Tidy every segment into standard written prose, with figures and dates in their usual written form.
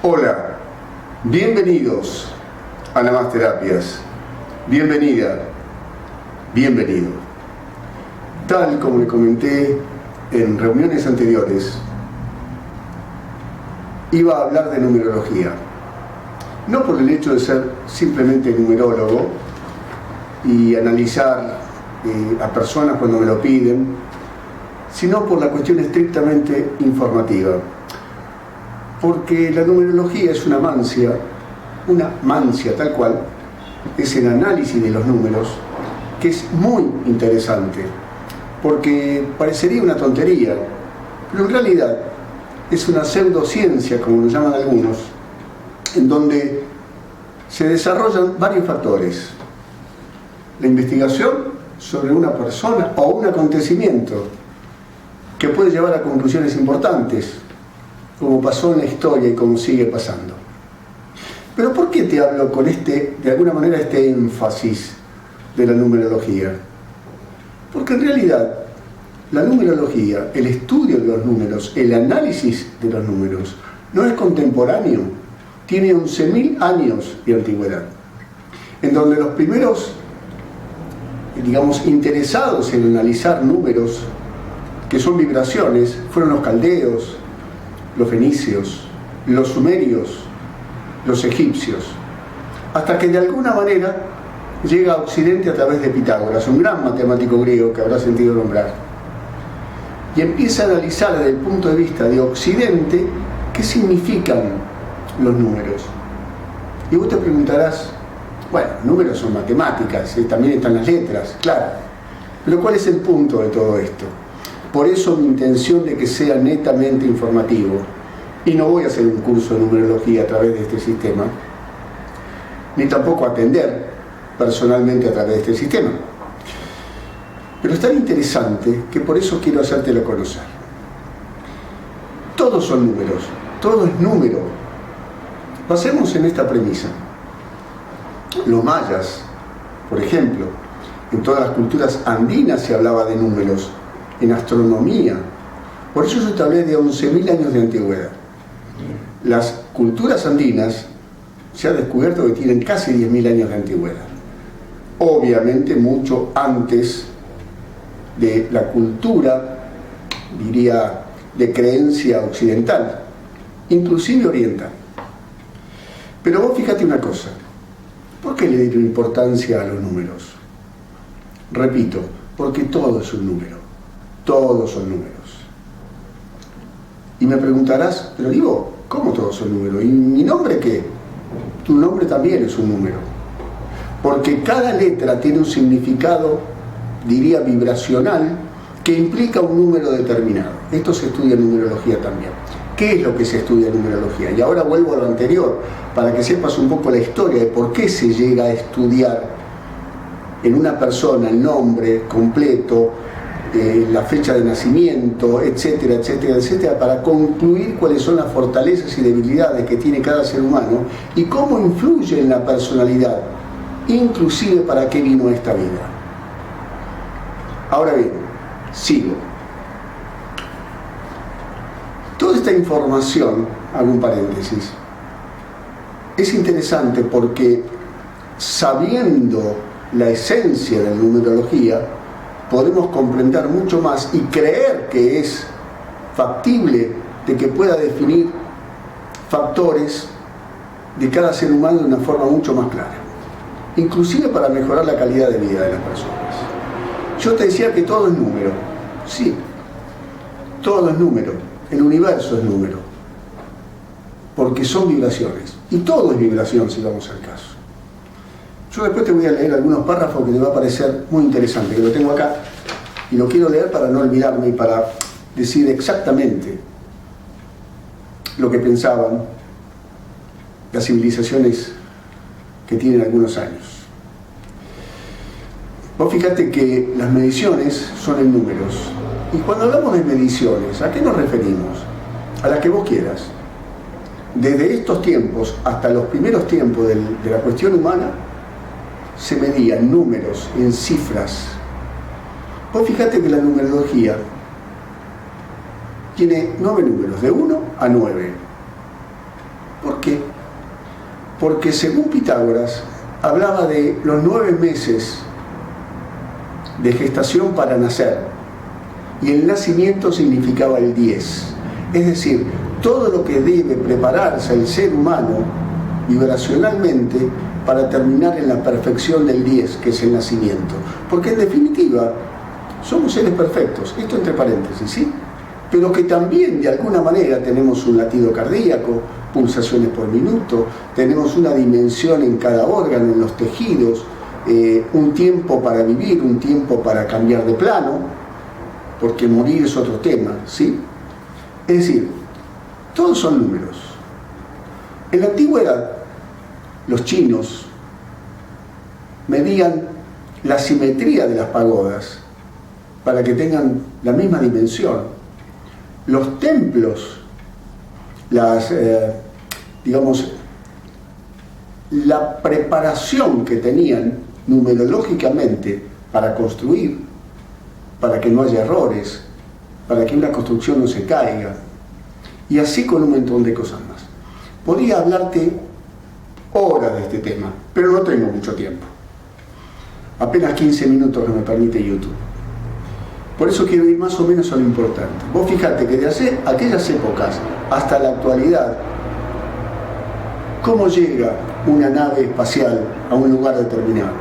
Hola, bienvenidos a Namás Terapias. Bienvenida, bienvenido. Tal como le comenté en reuniones anteriores, iba a hablar de numerología. No por el hecho de ser simplemente numerólogo y analizar a personas cuando me lo piden, sino por la cuestión estrictamente informativa. Porque la numerología es una mancia tal cual, es el análisis de los números, que es muy interesante, porque parecería una tontería, pero en realidad es una pseudociencia, como lo llaman algunos, en donde se desarrollan varios factores. La investigación sobre una persona o un acontecimiento que puede llevar a conclusiones importantes, como pasó en la historia y como sigue pasando. Pero ¿por qué te hablo con de alguna manera, este énfasis de la numerología? Porque en realidad la numerología, el estudio de los números, el análisis de los números, no es contemporáneo, tiene 11.000 años de antigüedad, en donde los primeros, interesados en analizar números, que son vibraciones, fueron los caldeos, los fenicios, los sumerios, los egipcios, hasta que de alguna manera llega a Occidente a través de Pitágoras, un gran matemático griego que habrá sentido nombrar, y empieza a analizar desde el punto de vista de Occidente qué significan los números. Y vos te preguntarás, bueno, números son matemáticas, también están las letras, claro, pero ¿cuál es el punto de todo esto? Por eso mi intención de que sea netamente informativo, y no voy a hacer un curso de numerología a través de este sistema, ni tampoco atender personalmente a través de este sistema. Pero es tan interesante que por eso quiero hacértelo conocer. Todos son números, todo es número. Pasemos en esta premisa. Los mayas, por ejemplo, en todas las culturas andinas se hablaba de números, en astronomía. Por eso yo te hablé de 11.000 años de antigüedad. Las culturas andinas se ha descubierto que tienen casi 10.000 años de antigüedad. Obviamente mucho antes de la cultura, diría, de creencia occidental, inclusive oriental. Pero vos fíjate una cosa, ¿por qué le dieron importancia a los números? Repito, porque todo es un número, todos son números. Y me preguntarás, pero digo, ¿cómo todos son números? ¿Y mi nombre qué? Tu nombre también es un número, porque cada letra tiene un significado, diría, vibracional, que implica un número determinado. Esto se estudia en numerología también. ¿Qué es lo que se estudia en numerología? Y ahora vuelvo a lo anterior, para que sepas un poco la historia de por qué se llega a estudiar en una persona el nombre completo, la fecha de nacimiento, etcétera, etcétera, etcétera, para concluir cuáles son las fortalezas y debilidades que tiene cada ser humano y cómo influye en la personalidad, inclusive para qué vino esta vida. Ahora bien, sigo. Toda esta información, hago un paréntesis, es interesante porque sabiendo la esencia de la numerología, podemos comprender mucho más y creer que es factible de que pueda definir factores de cada ser humano de una forma mucho más clara, inclusive para mejorar la calidad de vida de las personas. Yo te decía que todo es número. Sí, todo es número. El universo es número, porque son vibraciones, y todo es vibración si vamos al caso. Yo después te voy a leer algunos párrafos que te va a parecer muy interesante, que lo tengo acá, y lo quiero leer para no olvidarme y para decir exactamente lo que pensaban las civilizaciones que tienen algunos años. Vos fíjate que las mediciones son en números, y cuando hablamos de mediciones, ¿a qué nos referimos? A las que vos quieras. Desde estos tiempos hasta los primeros tiempos de la cuestión humana, se medían números, en cifras. Vos fíjate que la numerología tiene 9 números, de 1 a 9. ¿Por qué? Porque según Pitágoras, hablaba de los 9 meses de gestación para nacer, y el nacimiento significaba el 10. Es decir, todo lo que debe prepararse el ser humano vibracionalmente para terminar en la perfección del 10, que es el nacimiento. Porque en definitiva, somos seres perfectos, esto entre paréntesis, ¿sí? Pero que también de alguna manera tenemos un latido cardíaco, pulsaciones por minuto, tenemos una dimensión en cada órgano, en los tejidos, un tiempo para vivir, un tiempo para cambiar de plano, porque morir es otro tema, ¿sí? Es decir, todos son números. En la antigüedad, los chinos medían la simetría de las pagodas para que tengan la misma dimensión. Los templos, la preparación que tenían numerológicamente para construir, para que no haya errores, para que una construcción no se caiga, y así con un montón de cosas más. Podría hablarte horas de este tema, pero no tengo mucho tiempo. Apenas 15 minutos que me permite YouTube. Por eso quiero ir más o menos a lo importante. Vos fijate que de aquellas épocas hasta la actualidad, ¿cómo llega una nave espacial a un lugar determinado?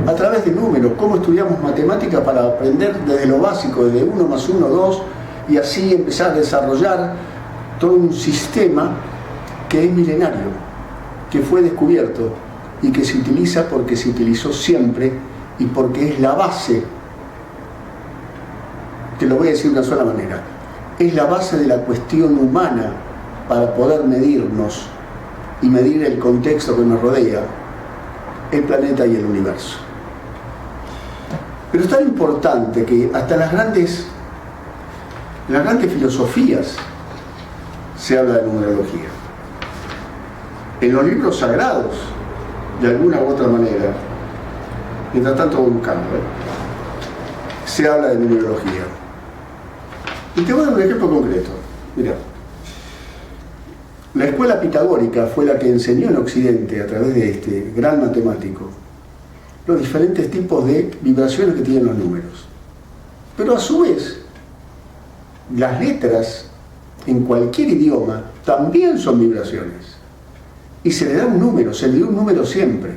A través de números. ¿Cómo estudiamos matemáticas para aprender desde lo básico, desde 1 más 1, 2, y así empezar a desarrollar todo un sistema que es milenario, que fue descubierto y que se utiliza porque se utilizó siempre y porque es la base? Te lo voy a decir de una sola manera. Es la base de la cuestión humana para poder medirnos y medir el contexto que nos rodea, el planeta y el universo. Pero es tan importante que hasta las grandes filosofías se habla de numerología. En los libros sagrados, de alguna u otra manera, mientras tanto voy buscando, se habla de numerología. Y te voy a dar un ejemplo concreto. Mira, la escuela pitagórica fue la que enseñó en Occidente, a través de este gran matemático, los diferentes tipos de vibraciones que tienen los números. Pero a su vez, las letras en cualquier idioma también son vibraciones. Y se le da un número, se le dio un número siempre.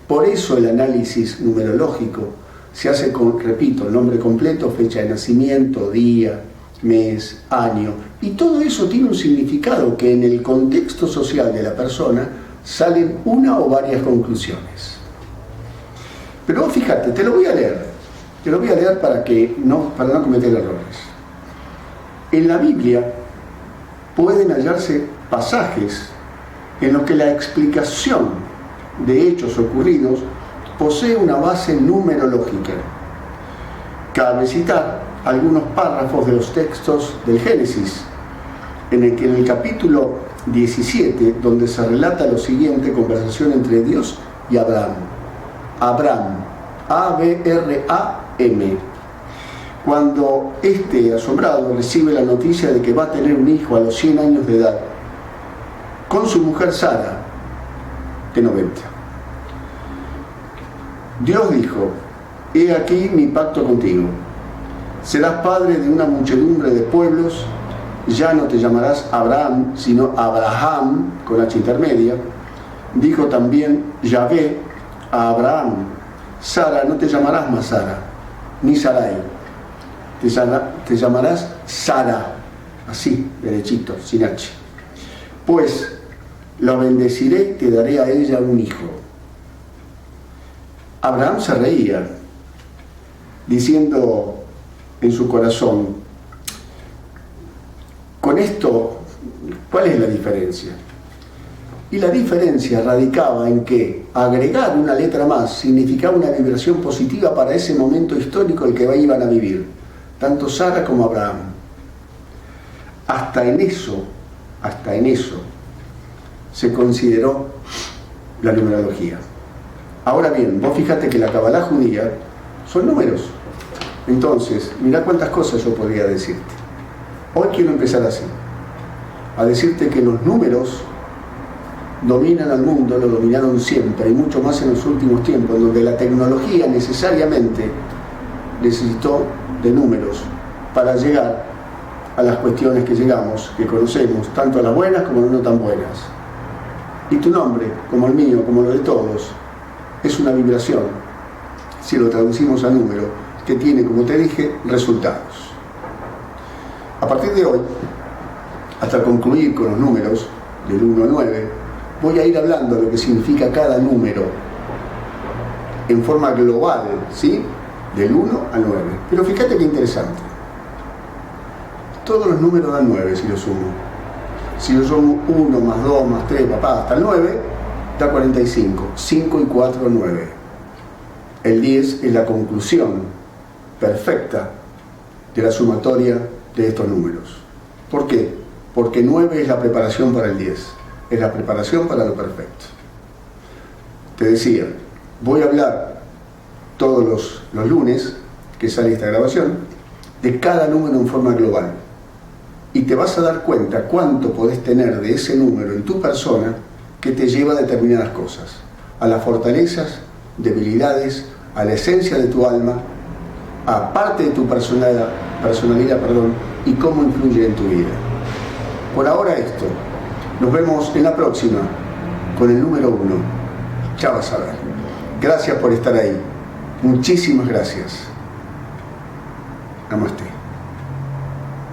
Por eso el análisis numerológico se hace con, repito, nombre completo, fecha de nacimiento, día, mes, año, y todo eso tiene un significado que en el contexto social de la persona salen una o varias conclusiones. Pero vos fíjate, te lo voy a leer para no cometer errores. En la Biblia pueden hallarse pasajes en los que la explicación de hechos ocurridos posee una base numerológica. Cabe citar algunos párrafos de los textos del Génesis, en el capítulo 17, donde se relata lo siguiente, conversación entre Dios y Abraham. Abraham, A-B-R-A-M. Cuando este asombrado recibe la noticia de que va a tener un hijo a los 100 años de edad, con su mujer Sara, de 90. Dios dijo: he aquí mi pacto contigo. Serás padre de una muchedumbre de pueblos, ya no te llamarás Abraham, sino Abraham, con H intermedia. Dijo también Yahvé a Abraham: Sara, no te llamarás más Sara, ni Sarai, te llamarás Sara, así, derechito, sin H. Pues la bendeciré y te daré a ella un hijo. Abraham se reía, diciendo en su corazón: con esto, ¿cuál es la diferencia? Y la diferencia radicaba en que agregar una letra más significaba una vibración positiva para ese momento histórico el que iban a vivir, tanto Sara como Abraham. Hasta en eso se consideró la numerología. Ahora bien, vos fíjate que la Cabalá judía son números. Entonces, mirá cuántas cosas yo podría decirte. Hoy quiero empezar así, a decirte que los números dominan al mundo, lo dominaron siempre, y mucho más en los últimos tiempos, donde la tecnología necesariamente necesitó de números para llegar a las cuestiones que llegamos, que conocemos, tanto a las buenas como a las no tan buenas. Y tu nombre, como el mío, como lo de todos, es una vibración, si lo traducimos a número, que tiene, como te dije, resultados. A partir de hoy, hasta concluir con los números del 1 al 9, voy a ir hablando de lo que significa cada número en forma global, ¿sí? Del 1 al 9. Pero fíjate qué interesante. Todos los números dan 9 si los sumo. Si yo sumo 1 más 2 más 3, papá, hasta el 9, da 45. 5 y 4, 9. El 10 es la conclusión perfecta de la sumatoria de estos números. ¿Por qué? Porque 9 es la preparación para el 10. Es la preparación para lo perfecto. Te decía, voy a hablar todos los lunes que sale esta grabación de cada número en forma global. Y te vas a dar cuenta cuánto podés tener de ese número en tu persona que te lleva a determinadas cosas, a las fortalezas, debilidades, a la esencia de tu alma, a parte de tu personalidad, y cómo influye en tu vida. Por ahora esto. Nos vemos en la próxima con el número 1. Ya vas a ver. Gracias por estar ahí. Muchísimas gracias. Namaste.